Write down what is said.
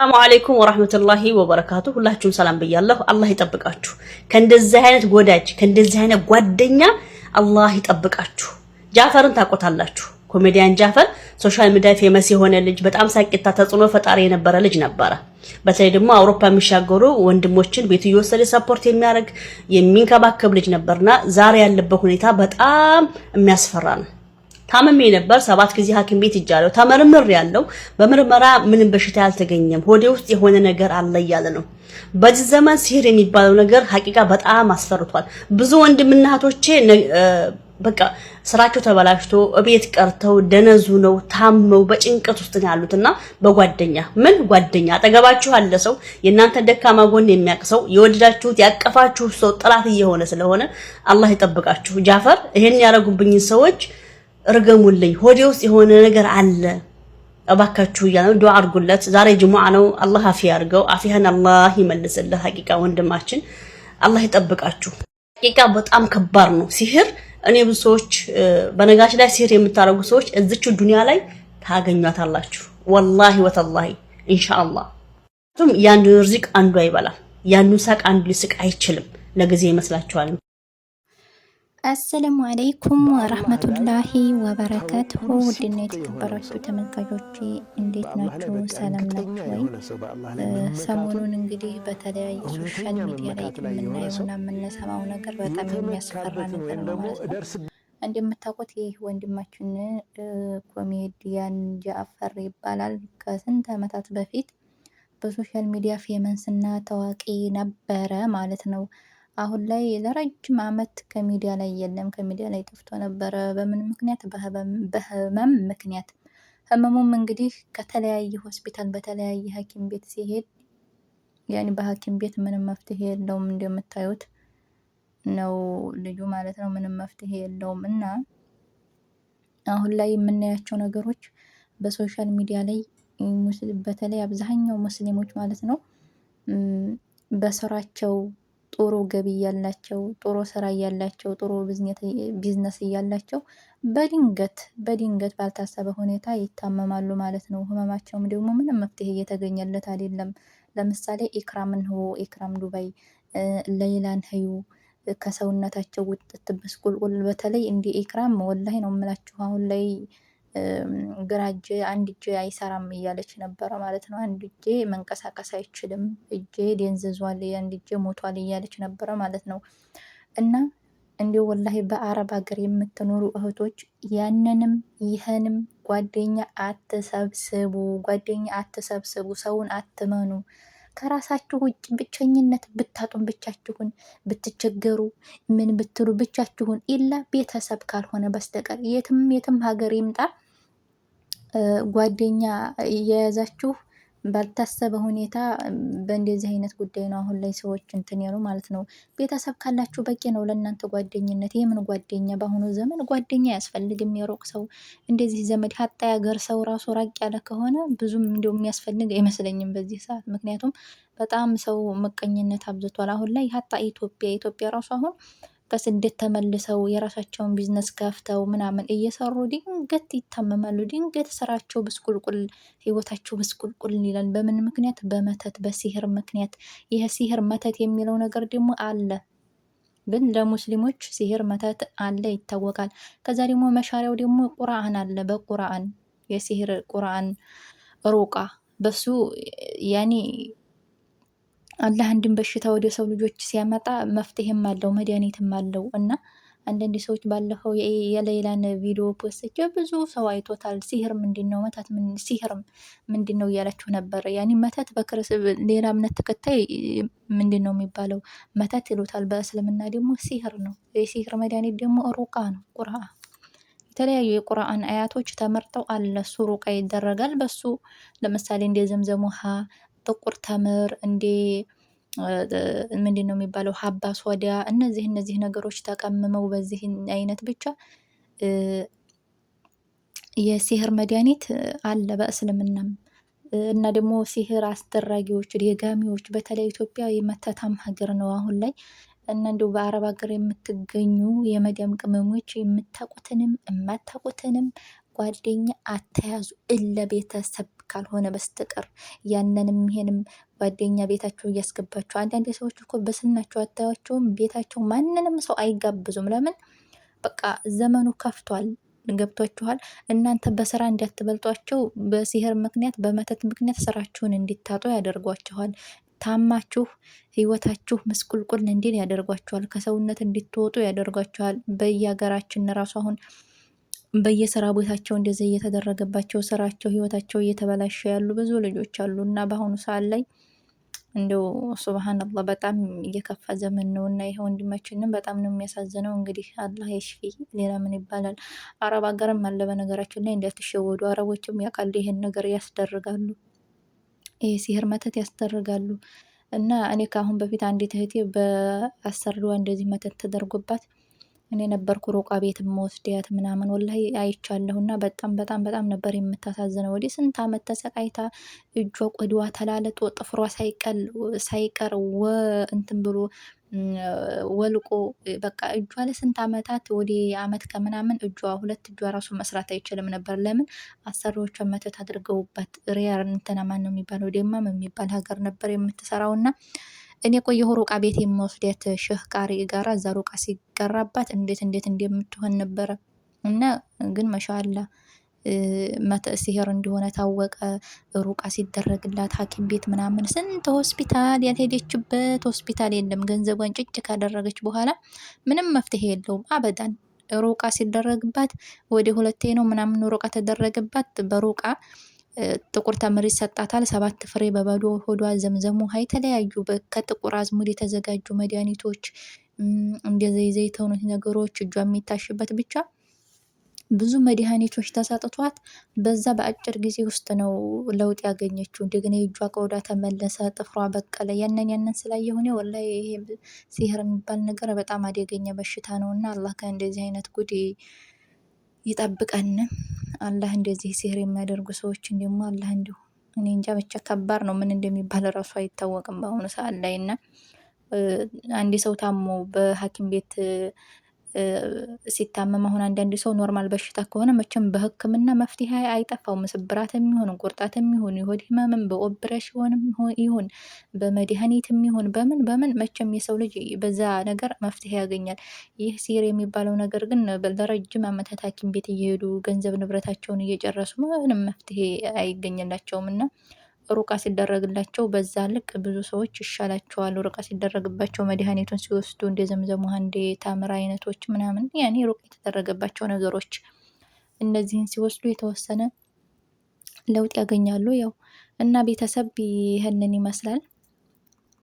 ሰላሙ አለይኩም ወራህመቱላሂ ወበረካቱ። ሁላችሁም ሰላም ብያለሁ። አላህ ይጠብቃችሁ ከእንደዚህ አይነት ጎዳጅ ከእንደዚህ አይነት ጓደኛ አላህ ይጠብቃችሁ። ጃፈርን ታቆታላችሁ። ኮሜዲያን ጃፈር ሶሻል ሚዲያ ፌመስ የሆነ ልጅ፣ በጣም ሳቂታ ተጽዕኖ ፈጣሪ የነበረ ልጅ ነበረ። በተለይ ደግሞ አውሮፓ የሚሻገሩ ወንድሞችን ቤቱ እየወሰደ ሰፖርት የሚያደርግ የሚንከባከብ ልጅ ነበርና ዛሬ ያለበት ሁኔታ በጣም የሚያስፈራ ነው። ታመሜ ነበር 7 ጊዜ ሐኪም ቤት ይጃለው ተመርምር ያለው በምርመራ ምንም በሽታ ያልተገኘም ሆዴ ውስጥ የሆነ ነገር አለ እያለ ነው። በዚህ ዘመን ሲህር የሚባለው ነገር ሐቂቃ በጣም አስፈርቷል። ብዙ ወንድምና እህቶቼ በቃ ስራቸው ተበላሽቶ እቤት ቀርተው ደነዙ ነው ታመው በጭንቀት ውስጥ ነው ያሉትና በጓደኛ ምን ጓደኛ አጠገባችሁ አለ ሰው የእናንተ ደካማ ጎን የሚያቅሰው የወደዳችሁት ያቀፋችሁ ሰው ጥላት እየሆነ ስለሆነ አላህ ይጠብቃችሁ። ጃፈር ይሄን ያረጉብኝ ሰዎች እርገሙልኝ፣ ሆዴ ውስጥ የሆነ ነገር አለ እባካችሁ እያሉ ዱዓ አድርጉለት። ዛሬ ጅሙዓ ነው። አላህ አፊያ ያርገው፣ አፊያን አላህ ይመልስልህ። ሐቂቃ ወንድማችን አላህ ይጠብቃችሁ። ሐቂቃ በጣም ከባድ ነው ሲህር። እኔ ብዙ ሰዎች በነጋሽ ላይ ሲህር የምታረጉ ሰዎች እዚች ዱንያ ላይ ታገኟታላችሁ ወላሂ ወተላሂ ኢንሻአላህ። ያንዱ ርዝቅ አንዱ አይበላም፣ ያንዱ ሳቅ አንዱ ሊስቅ አይችልም። ለጊዜ ይመስላችኋል። አሰላሙ አለይኩም ወራህመቱላሂ ወበረካቱሁ። ውድና የተከበራችሁ ተመልካቾቼ እንዴት ናችሁ? ሰላም ናችሁ ወይ? ሰሞኑን እንግዲህ በተለያዩ ሶሻል ሚዲያ ላይ የምናየውና የምንሰማው ነገር በጣም የሚያስፈራ ነገር ነው ማለት ነው። እንደምታውቁት ይህ ወንድማችን ኮሜዲያን ጃፈር ይባላል። ከስንት ዓመታት በፊት በሶሻል ሚዲያ ፌመስ እና ታዋቂ ነበረ ማለት ነው። አሁን ላይ ለረጅም ዓመት ከሚዲያ ላይ የለም፣ ከሚዲያ ላይ ጠፍቶ ነበረ። በምን ምክንያት? በህመም ምክንያት። ህመሙም እንግዲህ ከተለያየ ሆስፒታል በተለያየ ሐኪም ቤት ሲሄድ ያኔ በሐኪም ቤት ምንም መፍትሄ የለውም። እንደምታዩት ነው ልጁ ማለት ነው። ምንም መፍትሄ የለውም እና አሁን ላይ የምናያቸው ነገሮች በሶሻል ሚዲያ ላይ በተለይ አብዛኛው ሙስሊሞች ማለት ነው በስራቸው ጥሩ ገቢ ያላቸው፣ ጥሩ ስራ ያላቸው፣ ጥሩ ቢዝነስ ያላቸው በድንገት ባልታሰበ ሁኔታ ይታመማሉ ማለት ነው። ህመማቸውም ደግሞ ምንም መፍትሄ እየተገኘለት አይደለም። ለምሳሌ ኢክራም ዱባይ፣ ሌይላን ህዩ ከሰውነታቸው ውጥት ብስቁልቁል። በተለይ እንደ ኢክራም ወላሂ ነው የምላችሁ አሁን ላይ ግራ እጄ አንድ እጄ አይሰራም እያለች ነበረ ማለት ነው። አንድ እጄ መንቀሳቀስ አይችልም፣ እጄ ደንዝዟል፣ አንድ እጄ ሞቷል እያለች ነበረ ማለት ነው። እና እንዲሁ ወላሂ በአረብ ሀገር የምትኖሩ እህቶች ያንንም ይህንም ጓደኛ አትሰብስቡ፣ ሰውን አትመኑ። ከራሳችሁ ውጭ ብቸኝነት ብታጡን ብቻችሁን ብትቸገሩ ምን ብትሉ ብቻችሁን ኢላ ቤተሰብ ካልሆነ በስተቀር የትም ሀገር ይምጣ ጓደኛ እየያዛችሁ ባልታሰበ ሁኔታ በእንደዚህ አይነት ጉዳይ ነው አሁን ላይ ሰዎች እንትን ያሉ ማለት ነው። ቤተሰብ ካላችሁ በቂ ነው ለእናንተ ጓደኝነት። የምን ጓደኛ? በአሁኑ ዘመን ጓደኛ አያስፈልግም። የሩቅ ሰው እንደዚህ ዘመድ ሀጣ ያገር ሰው ራሱ ራቅ ያለ ከሆነ ብዙም እንደው የሚያስፈልግ አይመስለኝም በዚህ ሰዓት። ምክንያቱም በጣም ሰው ምቀኝነት አብዝቷል አሁን ላይ። ሀጣ ኢትዮጵያ ራሱ አሁን ከስደት ተመልሰው የራሳቸውን ቢዝነስ ከፍተው ምናምን እየሰሩ ድንገት ይታመማሉ። ድንገት ስራቸው ብስቁልቁል፣ ህይወታቸው ብስቁልቁል ይላል። በምን ምክንያት? በመተት በሲህር ምክንያት። ይሄ ሲህር መተት የሚለው ነገር ደግሞ አለ፣ ግን ለሙስሊሞች ሲህር መተት አለ ይታወቃል። ከዛ ደግሞ መሻሪያው ደግሞ ቁርአን አለ። በቁርአን የሲህር ቁርአን ሩቃ በሱ ያኔ አላህ አንድን በሽታ ወደ ሰው ልጆች ሲያመጣ መፍትሄም አለው መድኃኒትም አለው። እና አንዳንድ ሰዎች ባለፈው የሌላን ቪዲዮ ፖስት ብዙ ሰው አይቶታል። ሲህር ምንድን ነው? መተት ሲህር ምንድን ነው እያላችሁ ነበረ። ያኔ መተት ሌላ እምነት ተከታይ ምንድን ነው የሚባለው? መተት ይሉታል። በእስልምና ደግሞ ሲህር ነው። የሲህር መድኃኒት ደግሞ ሩቃ ነው። ቁርአን የተለያዩ የቁርአን አያቶች ተመርጠው አለ እሱ ሩቃ ይደረጋል። በሱ ለምሳሌ እንደ ዘምዘም ውሃ፣ ጥቁር ተምር፣ እንደ ምንድን ነው የሚባለው ሀባ ሶዳ፣ እነዚህ ነገሮች ተቀምመው በዚህ አይነት ብቻ የሲህር መድኃኒት አለ በእስልምናም። እና ደግሞ ሲህር አስደራጊዎች ደጋሚዎች በተለይ ኢትዮጵያ የመተታም ሀገር ነው አሁን ላይ። እና እንዲሁ በአረብ ሀገር የምትገኙ የመዳም ቅመሞች የምታውቁትንም የማታውቁትንም ጓደኛ አተያዙ። እለ ቤተሰብ ካልሆነ በስተቀር ያንንም ይሄንም ጓደኛ ቤታቸው እያስገባቸው። አንዳንድ ሰዎች እኮ በስናቸው አታያቸውም፣ ቤታቸው ማንንም ሰው አይጋብዙም። ለምን? በቃ ዘመኑ ከፍቷል። ገብቷችኋል? እናንተ በስራ እንዳትበልጧቸው በሲህር ምክንያት በመተት ምክንያት ስራችሁን እንዲታጡ ያደርጓችኋል። ታማችሁ ህይወታችሁ ምስቁልቁል እንዲል ያደርጓችኋል። ከሰውነት እንዲትወጡ ያደርጓችኋል። በየሀገራችን ራሱ አሁን በየስራ ቦታቸው እንደዚህ እየተደረገባቸው ስራቸው ህይወታቸው እየተበላሸ ያሉ ብዙ ልጆች አሉ እና በአሁኑ ሰዓት ላይ እንደው ሱብሃንአላህ በጣም እየከፋ ዘመን ነው እና ይሄ ወንድማችንም በጣም ነው የሚያሳዝነው። እንግዲህ አላህ ይሽፊ፣ ሌላ ምን ይባላል? አረብ ሀገርም አለ በነገራችን ላይ እንዳትሸወዱ። አረቦችም ያውቃሉ ይሄን ነገር ያስደርጋሉ። ይሄ ሲህር መተት ያስደርጋሉ። እና እኔ ከአሁን በፊት አንዲት እህቴ በአሰሪዋ እንደዚህ መተት ተደርጎባት እኔ ነበርኩ ሩቃ ቤት መወስዲያት ምናምን ወላሂ አይቻለሁ። እና በጣም በጣም በጣም ነበር የምታሳዝነው። ወዲህ ስንት አመት ተሰቃይታ እጇ ቆዳዋ ተላለጦ ጥፍሯ ሳይቀር እንትን ብሎ ወልቆ በቃ እጇ ለስንት አመታት ወደ አመት ከምናምን ሁለት እጇ ራሱ መስራት አይችልም ነበር። ለምን? አሰሪዎቿ መተት አድርገውባት። ሪያር እንትና ማን ነው የሚባለው ደማም የሚባል ሀገር ነበር የምትሰራው እና እኔ ቆየሁ ሩቃ ቤት የምወስዳት ሼህ ቃሪ ጋራ እዛ ሩቃ ሲገራባት እንዴት እንደምትሆን ነበረ። እና ግን ማሻአላ ሲህር እንደሆነ ታወቀ። ሩቃ ሲደረግላት ሐኪም ቤት ምናምን ስንት ሆስፒታል ያልሄደችበት ሆስፒታል የለም። ገንዘቧን ጭጭ ካደረገች በኋላ ምንም መፍትሄ የለውም አበዳን። ሩቃ ሲደረግባት ወደ 2 ነው ምናምን ሩቃ ተደረገባት። በሩቃ ጥቁር ተምር ይሰጣታል። 7 ፍሬ በባዶ ሆዷ ዘምዘም ውሃ፣ የተለያዩ ከጥቁር አዝሙድ የተዘጋጁ መድኃኒቶች፣ እንደዚህ ዘይተውነት ነገሮች፣ እጇ የሚታሽበት ብቻ ብዙ መድኃኒቶች ተሰጥቷት በዛ በአጭር ጊዜ ውስጥ ነው ለውጥ ያገኘችው። እንደገና የእጇ ቆዳ ተመለሰ፣ ጥፍሯ በቀለ። ያንን ስላየሁ እኔ ወላሂ ይሄ ሲህር የሚባል ነገር በጣም አደገኛ በሽታ ነው እና አላህ ከእንደዚህ አይነት ጉድ ይጠብቀን። አላህ እንደዚህ ሲህር የሚያደርጉ ሰዎችን ደግሞ አላህ እንዲሁ እኔ እንጃ ብቻ ከባድ ነው። ምን እንደሚባል እራሱ አይታወቅም በአሁኑ ሰዓት ላይ እና አንድ ሰው ታሞ በሐኪም ቤት ሲታመም አሁን አንዳንድ ሰው ኖርማል በሽታ ከሆነ መቼም በሕክምና መፍትሄ አይጠፋውም። ስብራትም ይሁን ቁርጣትም ይሁን የሆድ ህመምም በኦፕሬሽንም ይሁን በመድኃኒትም ይሁን በምን መቼም የሰው ልጅ በዛ ነገር መፍትሄ ያገኛል። ይህ ሲህር የሚባለው ነገር ግን ለረጅም ዓመታት ሐኪም ቤት እየሄዱ ገንዘብ ንብረታቸውን እየጨረሱ ምንም መፍትሄ አይገኝላቸውም እና ሩቃ ሲደረግላቸው በዛ ልክ ብዙ ሰዎች ይሻላቸዋል። ሩቃ ሲደረግባቸው መድኃኒቱን ሲወስዱ እንደ ዘምዘም ውሃ፣ እንደ ታምር አይነቶች ምናምን ያኔ ሩቃ የተደረገባቸው ነገሮች እነዚህን ሲወስዱ የተወሰነ ለውጥ ያገኛሉ። ያው እና ቤተሰብ ይህንን ይመስላል።